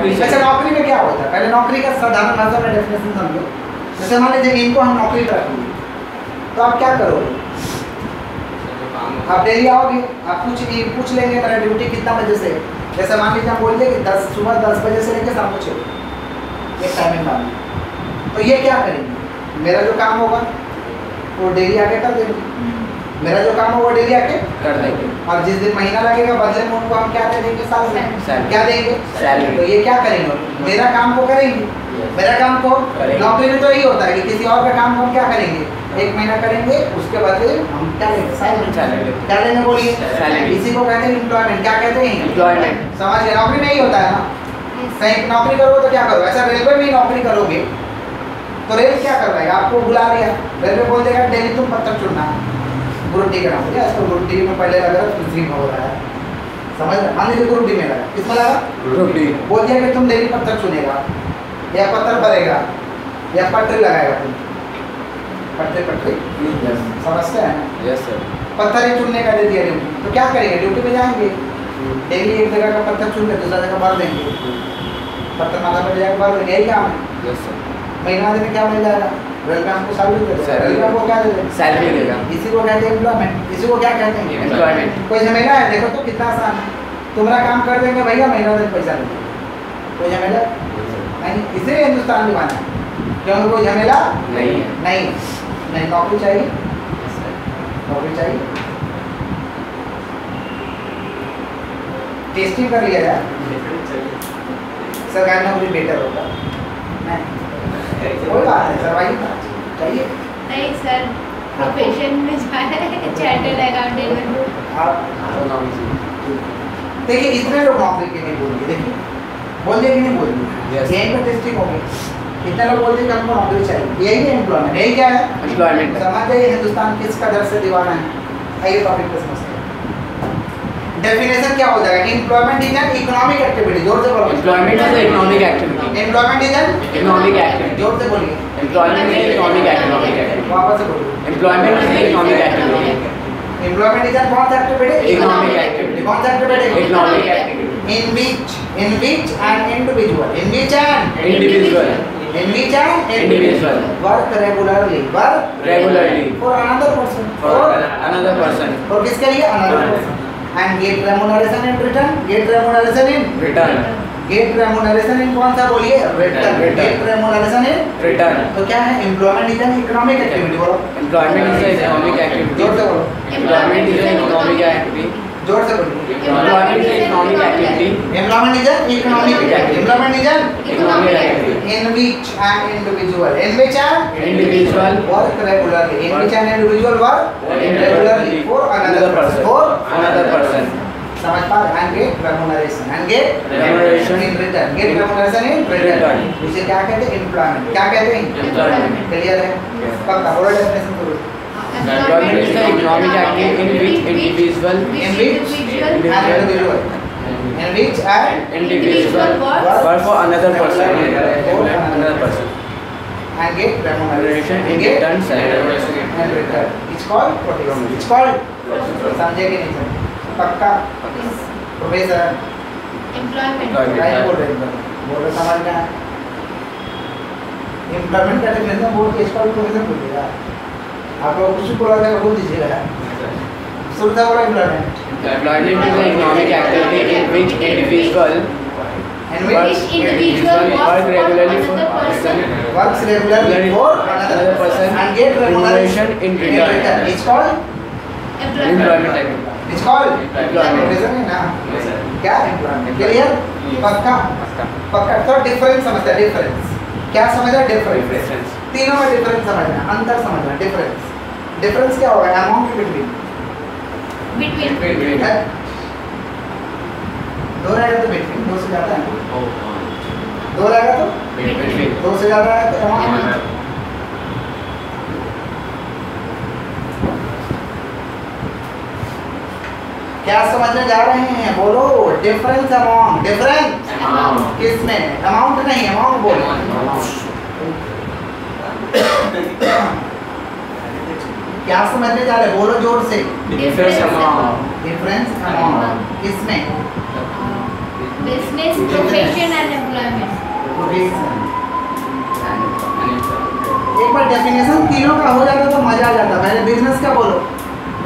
नौकरी। अच्छा नौकरी में क्या होता है, पहले नौकरी का साधारण भाषा में डेफिनेशन समझो। जैसे मान लीजिए इनको हम नौकरी पर रखेंगे तो आप क्या करोगे, आप डेली आओगे, आप पूछ लेंगे मेरा ड्यूटी कितना बजे से। जैसे मान लीजिए हम बोल दें कि सुबह 10 बजे से लेकर शाम को 6 बजे, एक टाइमिंग डालना। तो ये क्या करेंगे, मेरा जो काम होगा वो डेली आके कर देंगे, मेरा जो काम होगा डेली आके कर देंगे। और जिस दिन महीना लगेगा बदले में उनको हम क्या दे देंगे, साल क्या देंगे, सैलरी। तो ये क्या करेंगे, मेरा काम को करेंगे, मेरा काम को। नौकरी में तो यही होता है कि किसी और का काम को हम क्या करेंगे, 1 महीना करेंगे, उसके बाद हम क्या लेंगे, सैलरी। क्या लेंगे बोलिए, सैलरी। इसी को कहते हैं एम्प्लॉयमेंट। क्या कहते हैं, एम्प्लॉयमेंट। समझ गए, नौकरी में ही होता है ना। कहीं नौकरी करोगे तो क्या करोगे, ऐसा रेलवे में ही नौकरी करोगे तो रेल क्या करवाएगा, आपको बुला लिया, रेलवे बोल देगा डेली तुम पत्थर चुनना, ग्रुप डी का नाम है, इसको ग्रुप डी में पहले लगा दूसरी में हो रहा है, समझ रहे, मान लीजिए ग्रुप डी में लगा, किसमें लगा, ग्रुप डी। बोल दिया कि तुम डेली पत्थर चुनेगा या पत्थर भरेगा या पटरी लगाएगा, तुम पटरी समझते हैं, यस सर। पत्थर ही चुनने का दे दिया ड्यूटी, तो क्या करेंगे, ड्यूटी पे जाएंगे, डेली एक जगह का पत्थर चुन के दूसरा जगह भर देंगे, पत्थर माथा पर जाकर भर देंगे, यही काम है। Yes sir. महीना दिन क्या मिल जाएगा, रेलवे हमको सैलरी देगा, रेलवे हमको क्या दे देगा, सैलरी देगा। इसी को कहते हैं एम्प्लॉयमेंट, इसी को क्या कहते हैं, एम्प्लॉयमेंट। कोई झमेला है, देखो तो कितना आसान है, तुम्हारा काम कर देंगे भैया, महीना दिन पैसा देंगे, कोई झमेला नहीं, इसीलिए हिंदुस्तान दीवाना है, क्योंकि कोई झमेला नहीं है। नहीं, नौकरी चाहिए, नौकरी चाहिए। टेस्टिंग कर लिया जाए, सरकारी नौकरी बेटर होगा, नहीं कोई बात नहीं, सरवाइव चाहिए। नहीं सर, प्रोफेशन में जा रहे हैं चार्टर्ड अकाउंटेंट में। आप देखिए इतने लोग नौकरी के लिए बोलिए, देखिए बोल दिए कि नहीं बोल दिए, Yes. यहीं पर टेस्टिंग हो गई, इतने लोग बोलते हैं कि हमको नौकरी चाहिए, यही है एम्प्लॉयमेंट, यही क्या है एम्प्लॉयमेंट। समझ जाइए हिंदुस्तान किस कदर से दीवाना है। आइए टॉपिक पे समझते हैं, डेफिनेशन क्या हो जाएगा, employment is an economic activity, जोर से बोलो, employment is economic activity. Employment is an economic activity. जोर से बोलिए, एम्प्लॉयमेंट इज इकोनॉमिक एक्टिविटी। वापस से बोलिए, employment is economic activity. Employment is an कौन सा एक्टिविटी, इकोनॉमिक एक्टिविटी। कौन सा activity, economic activity. in which an individual, in which an individual. individual work regularly for another person, For another person. और किसके लिए, another person, and get remuneration in return, get remuneration in कौन सा बोलिए, return, get remuneration in Return. तो क्या है, employment is an economic activity, बोलो Employment is an economic activity. जोर से बोलो, Employment is an economic activity. जोर से बोलिए, Employment is an economic activity. employment is an economic activity, employment is an Economic activity. in which an individual, in which an Individual work regularly, in which an individual work regularly for another person, for another person. समझ पा रहे, and get remuneration, and get Remuneration in return, get remuneration in return, इसे क्या कहते हैं, employment, क्या कहते हैं, Employment. क्लियर है, पक्का बोलो डेफिनेशन करो, Employment is the economic activity in which individual in which an individual work for another person and get remuneration in return salary. and return, it's called protection, it's called, समझे कि नहीं समझे, पक्का professor employment. Right बोल रहे हैं, बोल रहे समझ में आया, एम्प्लॉयमेंट का डेफिनेशन बोल के इसका प्रोफेसर बोल दिया, आप लोग कुछ बोला था बोल दीजिएगा, शुरू था बोला employment, Employment is an economic activity in which individual and which work regularly for works regularly for another person and get remuneration in return. it's called Employment activity. it's called Employment. Professor है ना, क्या employment, clear, पक्का पक्का। तो difference समझते हैं, difference क्या समझना, डिफरेंस, तीनों में डिफरेंस समझना, अंतर समझना, डिफरेंस क्या होगा, अमाउंट बिटवीन, बिटवीन है दो रहेगा तो बिटवीन, दो से ज्यादा है, दो रहेगा तो दो से ज्यादा है तो अमाउंट, क्या समझने जा रहे हैं, बोलो, डिफरेंस अमाउंट, डिफरेंस किसमें, अमाउंट नहीं, अमाउंट बोलो, क्या समझने जा रहे, बोलो जोर से, Difference amount. डिफरेंस अमाउंट किसमें, business, profession and employment. Definition तीनों का हो जाता तो मजा आ जाता। पहले बिजनेस का बोलो।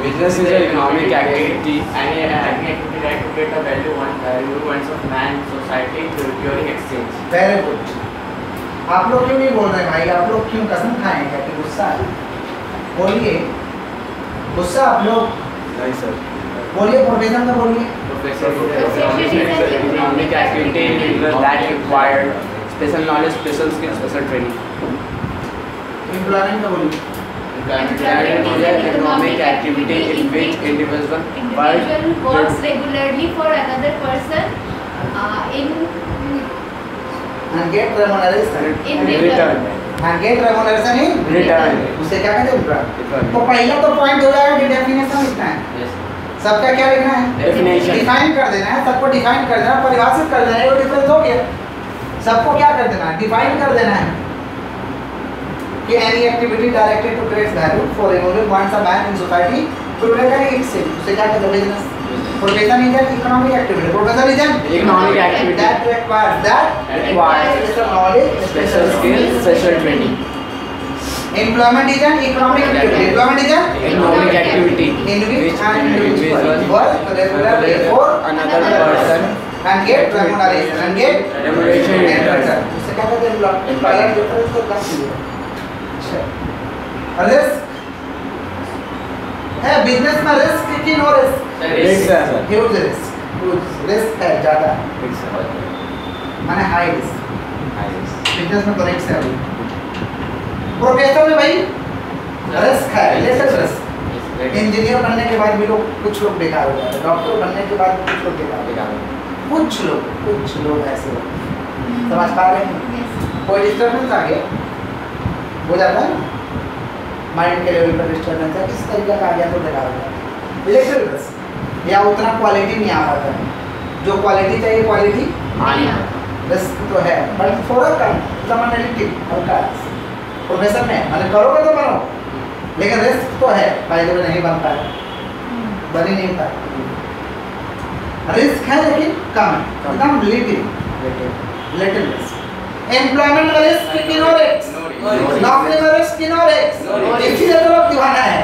Business is an economic activity. Any activity that create a value ones of man, society during exchange. Very good. आप लोग क्यों नहीं बोल रहे भाई? आप लोग क्यों कसम खाएंगे कि गुस्सा है? बोलिए गुस्सा आप लोग। नहीं सर। बोलिए प्रोफेशन का बोलिए। Profession is an economic activity that require special knowledge, special skills, special training. Employment का बोलिए। Employment is an economic activity in which individual works regularly for another person in and get remuneration in return. and get remuneration in return. उसे क्या कहते हैं employ? Employment. तो पहला तो point हो जाएगा कि डेफिनेशन लिखना है। Yes. सबका क्या लिखना है? Definition. डिफाइन कर देना है, सबको डिफाइन कर देना, परिभाषित कर देना है। वो डिफरेंस हो गया। सबको क्या कर देना है? डिफाइन कर देना है कि any activity directed to create value for removing one's a man in society product it से उसे क्या कहते हैं? Business. Profession is an economic activity. Profession is an Economic activity that requires special knowledge, special skills, special training. Employment is an economic activity. Employment is an Economic activity in which an individual individual work regularly for another person and get remuneration and get remuneration in return. उसे क्या कहते हैं? employment. पहला difference तो कर दीजिए। अच्छा risk है बिजनेस में। रिस्क की नो रिस्क? Risk है सर। ह्यूज रिस्क है ज़्यादा, माने हाई रिस्क। बिजनेस में तो रिस्क है। प्रोफेशन में भाई रिस्क है, लेटर रिस्क। इंजीनियर बनने के बाद भी लोग कुछ लोग बेकार हो जाते हैं, डॉक्टर बनने के बाद कुछ लोग बेकार हो जाते हैं। कुछ लोग ऐसे समझ पा रहे हैं? कोई डिस्टर्बेंस आ गया हो जाता है माइंड के लेवल पर डिस्टर्बेंस है, किस तरीके का आ गया तो बेकार हो जाता है। लेटर रिस्क या उतना क्वालिटी नहीं आ पाता है जो क्वालिटी चाहिए, क्वालिटी रिस्क तो है बट थोड़ा कम समझने हल्का। प्रोफेशन में मैंने करोगे तो बनो, लेकिन रिस्क तो है भाई जो नहीं बन पाए, बन ही नहीं पाए। रिस्क है लेकिन कम है, एकदम लिटिल रिस्क। एम्प्लॉयमेंट में रिस्क की नो रिस्क, नौकरी में रिस्क की नो रिस्क। इसीलिए तो लोग दीवाना है।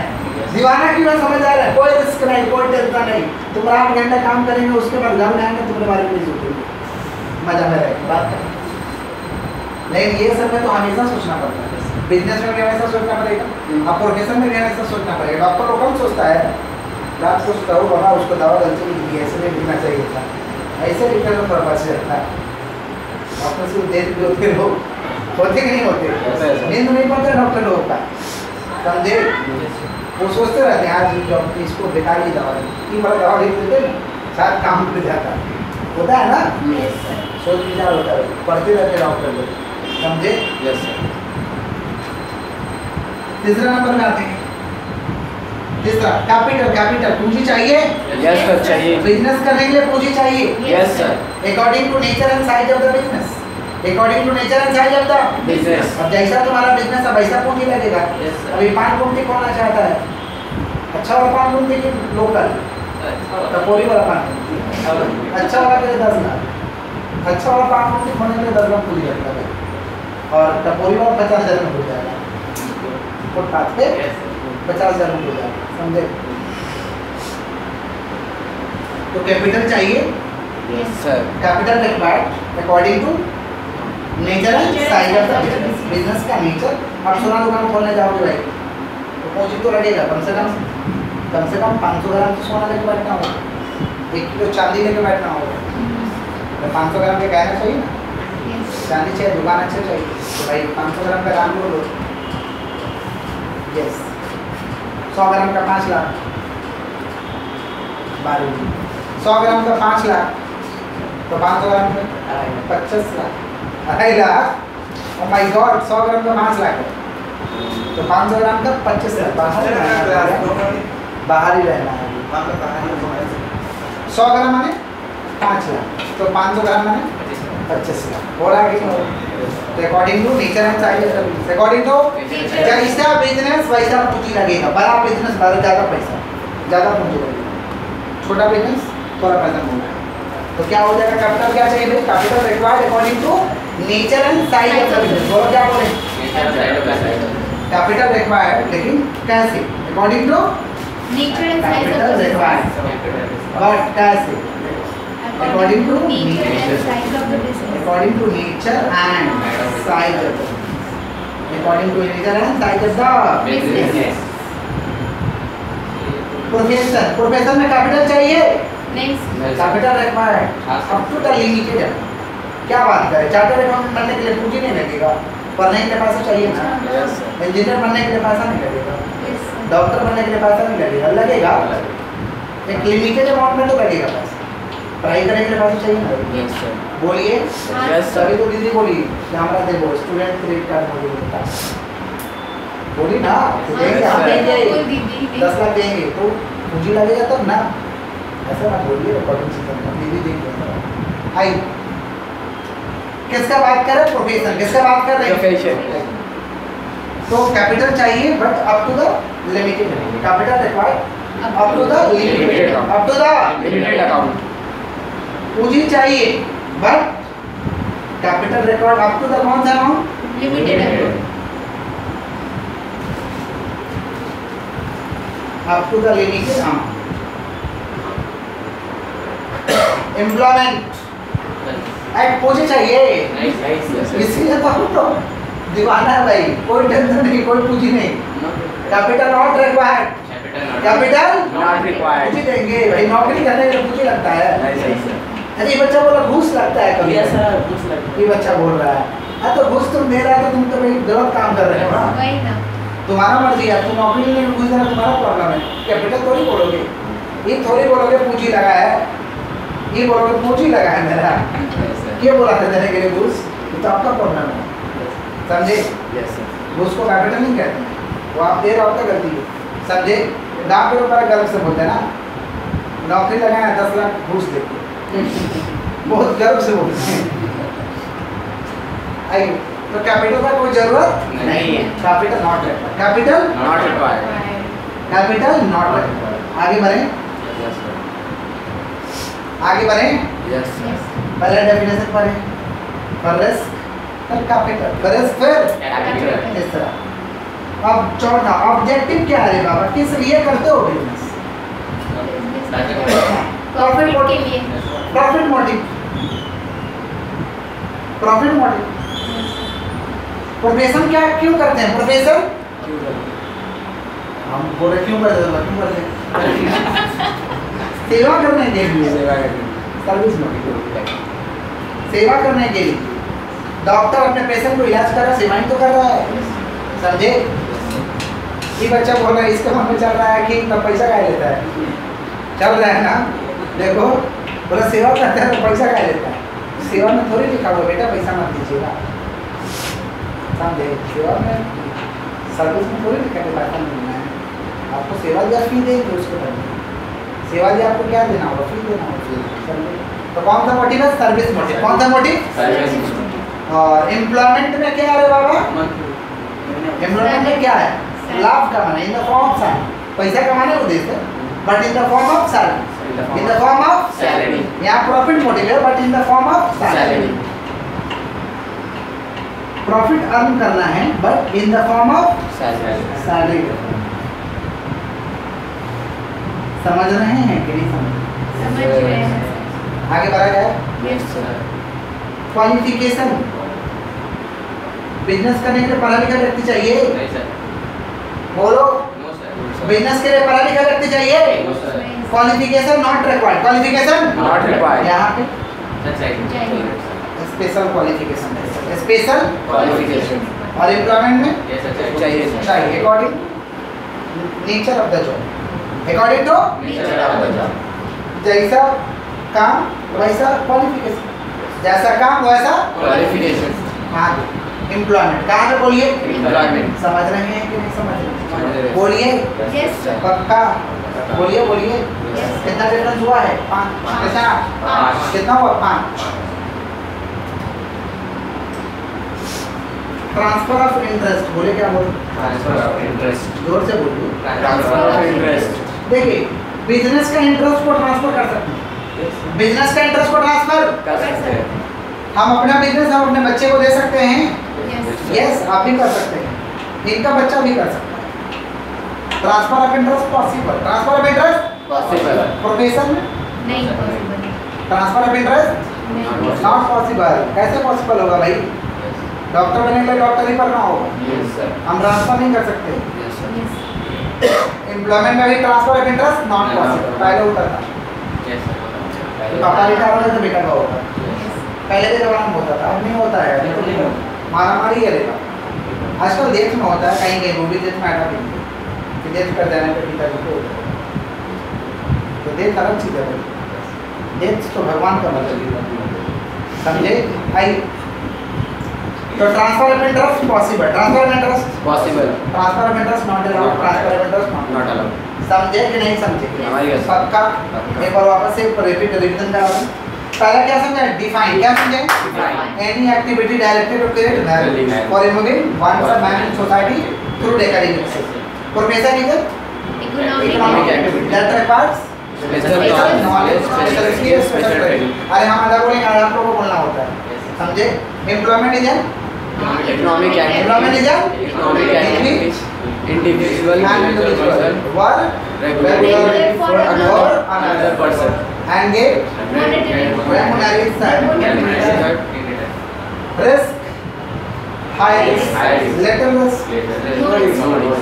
दीवाना क्यों है समझ आ रहा है? कोई रिस्क नहीं, कोई टेंशन नहीं। तुम 8 घंटे काम करेंगे, उसके बाद घर में आएंगे तुम्हारे बारे में नहीं सोचेंगे, मजा में रहेगा बात करें। लेकिन ये सब में तो हमेशा सोचना पड़ता है। बिजनेस में भी हमेशा सोचना पड़ेगा, अब प्रोफेशन में भी हमेशा सोचना पड़ेगा। डॉक्टर लोग कम सोचता है, रात को सोचता हूँ बाबा उसको दवा गलती लिख दी, ऐसे नहीं लिखना चाहिए था, ऐसे लिखने में पर्पज रहता है। डॉक्टर से देख भी होते लोग होते कि नहीं होते? नींद नहीं पड़ता डॉक्टर लोगों का, समझे? वो सोचते रहते हैं आज डॉक्टर इसको बेकार ही दवा की बड़ा दवा लिख देते हैं, शायद काम कर जाता होता है ना। सोच विचार होता है, पढ़ते रहते डॉक्टर लोग, समझे? Yes sir. तीसरा नंबर में आते हैं। तीसरा कैपिटल पूंजी चाहिए। यस सर चाहिए। बिजनेस करने के लिए पूंजी चाहिए। Yes sir. According to nature and size of the business, according to nature and size of the business. अब जैसा तुम्हारा बिजनेस है वैसा पूंजी लगेगा। Yes, sir. अभी 5 गुंठी खोलना चाहता है, अच्छा वाला 5 गुंठी की लोकल टपोरी वाला 5 गुंठी, अच्छा वाला के लिए 10 लाख, अच्छा वाला 5 गुंठी खोलने के लिए 10 लाख पूंजी लगता है, और टपोरी वाला 50,000 में हो जाएगा। फुटपाथ पे 50,000 में हो जाएगा, समझे? तो कैपिटल चाहिए। Yes sir. Capital required according to nature and size of the business, business का नेचर। अब सोना दुकान खोलने जाओगे भाई तो पूंजी तो लगेगा, कम से कम 500 ग्राम तो सोना लेके बैठना होगा, 1 किलो चांदी लेके बैठना होगा, तो 500 ग्राम के कहना चाहिए ना, चांदी चाहिए, दुकान अच्छे चाहिए, तो भाई 500 ग्राम का दाम बोलो। यस 100 ग्राम का 5 लाख, 100 ग्राम का 5 लाख, तो 500 ग्राम का 25 lakh, 2.5 lakh. Oh my God, 100 ग्राम का 5 लाख है, तो 500 ग्राम का 25 लाख। बाहर ही रहना है। 100 ग्राम माने 5 लाख, तो 500 ग्राम माने 25 लाख। हो रहा है कि नहीं? According to nature and size of the business, according to जैसा बिजनेस वैसा पूंजी लगेगा। बड़ा बिजनेस ज़्यादा पैसा, ज़्यादा पूंजी लगेगा, छोटा बिजनेस थोड़ा पैसा मिलेगा। तो क्या हो जाएगा? कैपिटल क्या चाहिए भाई? Capital required according to nature and size of the business. बोलो क्या बोले? कैपिटल रिक्वायर्ड, लेकिन कैसे? According to Nature and size of capital the required, business. But कैसे? According to nature and size of the business. According to nature and size of the business. According to nature and size of the Business. Profession, profession में capital चाहिए, Next. Capital required up to the limited है। क्या बात करें, chartered accountant बनने के लिए पूंजी नहीं लगेगा, पढ़ने के लिए पैसा चाहिए ना, इंजीनियर बनने के लिए पैसा नहीं लगेगा, Yes, sir. डॉक्टर बनने के लिए पैसा नहीं लगेगा, लगेगा एक लिमिटेड अमाउंट में तो लगेगा पैसा, पढ़ाई करने के लिए पैसा चाहिए ना। Yes, sir. बोलिए, Yes, sir. सभी तो दीदी बोली कैमरा दे, वो स्टूडेंट क्रेडिट कार्ड बोलिए, बोली ना, तो देंगे, Yes, हम sir. देंगे बोल दीदी। 10 लाख देंगे तो पूंजी लगेगा तब ना, ऐसा मत बोलिए, रिकॉर्डिंग सिस्टम में दीदी देंगे। आई किसका बात कर रहे हैं? प्रोफेशन, किसका बात कर रहे हैं? Profession. तो कैपिटल चाहिए but up to the limited, capital required up to the limited, up to the Limited account. पूंजी चाहिए but capital required up to the कौन सा amount? Limited amount. Up to the limited amount. Employment एक पूंजी चाहिए, Nice. Nice, yes, sir. इसीलिए तो हम तो दीवाना है भाई, कोई टेंशन नहीं, कोई पूंजी नहीं, capital not required, capital Not required. पूंजी देंगे भाई, नौकरी करने के लिए पूंजी लगता है। Nice, yes, sir. अरे ये बच्चा बोला घूस लगता है कभी, Yes, sir. कुछ लगता ये बच्चा बोल रहा है, हाँ तो घूस तुम दे रहा है तो तुम तो भाई गलत काम कर रहे हो ना, वही ना। तुम्हारा मर्जी है, तुम नौकरी लेने में घुस जाना तुम्हारा प्रॉब्लम है, कैपिटल थोड़ी बोलोगे, ये थोड़ी बोलोगे पूंजी लगा है, ये बोलोगे पूंजी लगा है मेरा, Yes, sir. ये बोला था देने के लिए घूस, ये तो आपका प्रॉब्लम है, समझे? Yes, sir. घूस को कैपिटल नहीं कहते हैं, वो आप दे रहे हो, आपका गलती है, समझे? गाँव के ऊपर गर्व से बोलते हैं ना, नौकरी लगाए 10 लाख घूस दे, बहुत गर्व से बोलते हैं। आइए, तो कैपिटल का कोई जरूरत नहीं है। Capital not required, capital Not required. Capital not required. आगे बढ़े, Yes, sir. आगे बढ़े, Yes, sir. पहले डेफिनेशन पढ़े, पर रिस्क फिर कैपिटल, पर रिस्क फिर Capital. इस तरह। अब चौथा ऑब्जेक्टिव क्या है बाबा, किस लिए करते हो बिजनेस? प्रॉफिट के लिए। Profit motive, profit motive. Profession क्या क्यों करते हैं? प्रोफेशन हम बोले क्यों करते हैं, क्यों करते हैं? सेवा करने के लिए, सेवा करने। सर्विस मोटिव, सेवा करने के लिए। डॉक्टर अपने पेशेंट को इलाज कर रहा है, सेवाएं तो कर रहा है, समझे? ये बच्चा बोल रहा है इसका मन में चल रहा है कि इतना पैसा क्या लेता है, चल रहा है ना, देखो बोला सेवा करता है तो पैसा क्या लेता है, सेवा में थोड़ी लिखा हुआ बेटा पैसा मत दीजिएगा, समझे? सेवा में सर्विस में थोड़ी लिखा है पैसा नहीं देना है, आपको सेवा दिया फी देंगे उसको करने, सेवा दिया आपको क्या देना होगा, फी देना होगा, समझे? तो कौन सा मोटिव है? Service motive. कौन सा मोटिव? Service. और एम्प्लॉयमेंट में क्या है बाबा? एम्प्लॉयमेंट में क्या है? लाभ कमाना, इन द फॉर्म ऑफ सैलरी, पैसा कमाने का उद्देश्य है, but in the form of salary, in the form of Salary. यहाँ प्रॉफिट मोटिव है but in the form of salary, Salary. Profit earn करना है but in the form of Salary. Salary. समझ रहे हैं कि नहीं समझ? समझ रहे हैं। आगे बढ़ा जाए। Yes, sir. क्वालिफिकेशन, बिजनेस करने के लिए पढ़ा लिखा व्यक्ति चाहिए, नहीं सर, बोलो नो सर, बिजनेस के लिए पढ़ा लिखा व्यक्ति चाहिए, no sir, qualification not required, qualification Not required. यहाँ पे सर चाहिए, स्पेशल क्वालिफिकेशन है, स्पेशल Qualification. और एम्प्लॉयमेंट में ये सर चाहिए सर. चाहिए according nature of the job, according to Nature of the job. जैसा काम वैसा क्वालिफिकेशन, जैसा काम वैसा Qualification. हाँ एम्प्लॉयमेंट। कहाँ पे बोलिए? Employment. समझ रहे हैं कि नहीं समझ समझ रहे? रहे। बोलिए Yes, sir. पक्का, बोलिए बोलिए Yes. कितना डिफरेंस हुआ है? 5 कितना? 5. कितना हुआ? 5। ट्रांसफर ऑफ इंटरेस्ट, बोले क्या बोले? Transfer of interest. जोर से बोलिए। Transfer of interest. देखिए बिजनेस का इंटरेस्ट को ट्रांसफर कर सकते हैं, बिजनेस का इंटरेस्ट को ट्रांसफर, कर सकते हैं. हम अपना बिजनेस हम अपने बच्चे को दे सकते हैं, Yes. यस आप भी कर सकते हैं, इनका बच्चा भी कर सकता है। Transfer of interest possible, transfer of interest possible, profession नहीं पॉसिबल, ट्रांसफर ऑफ इंटरेस्ट नहीं नॉट पॉसिबल। कैसे पॉसिबल होगा भाई? डॉक्टर बनने के लिए डॉक्टर ही करना होगा, यस सर, हम ट्रांसफर नहीं कर सकते। यस सर, यस एम्प्लॉयमेंट में भी transfer of interest not possible, पहले होता था। यस सर, पापा रिटायर होता तो बेटा का होता, पहले के जमाने में होता था, अब नहीं होता है। अभी तो मारा मारी है देखा, आजकल देश में होता है, कहीं कहीं वो भी देश में आटा कि देश कर देने पे पिताजी को होता है। तो देश अलग चीज़ है भाई, देश तो भगवान का मतलब समझे भाई। तो transfer of interest possible, transfer of interest possible, transfer of interest not allowed, transfer of interest not allowed, समझे कि नहीं समझे? हमारी बात। पक्का? पक्का। एक बार वापस से रिवीजन करा दें। पहला क्या समझे? डिफाइन, क्या समझे? Any activity directed to create value for removing one from man in society through the academics. Profession is economic activity that requires special knowledge, special skill, special training, अरे हम अलग बोलेंगे, आप लोगों को बोलना होता है, समझे? Employment is economic employment is economic activities, individual work regularly for another person, and get remuneration, risk, high risk, little risk,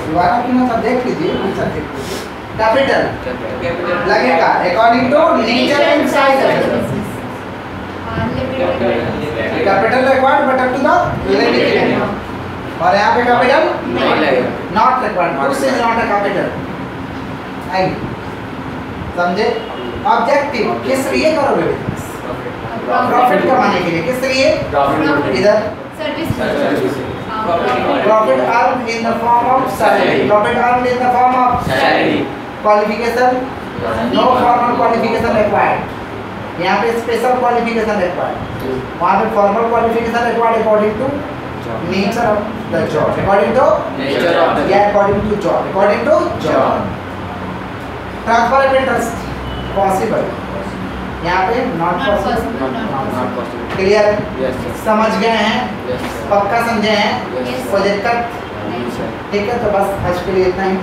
दोबारा क्यों सब देख लीजिए, आंसर देख लीजिए। कैपिटल लगेगा according to nature and size of the business. Capital required but up to the limit, और यहाँ पे कैपिटल नहीं लगेगा, not required, this is not a capital. I समझे? ऑब्जेक्टिव किस लिए करोगे बिजनेस? प्रॉफिट कमाने के लिए। किस लिए? इधर service profit earn in the form of salary, profit earn in the form of salary, qualification no formal qualification required, यहाँ पे स्पेशल क्वालिफिकेशन रिक्वायर्ड, वहाँ पे formal qualification required according to nature of the job, according to nature of the या according to job, according to job. Transfer of interest possible, यहाँ पे not Not possible. possible, not possible. Clear? Yes sir, समझ गए हैं? Yes sir, पक्का समझे हैं? Yes कोई दिक्कत? नहीं सर, ठीक है, तो बस आज के लिए इतना ही।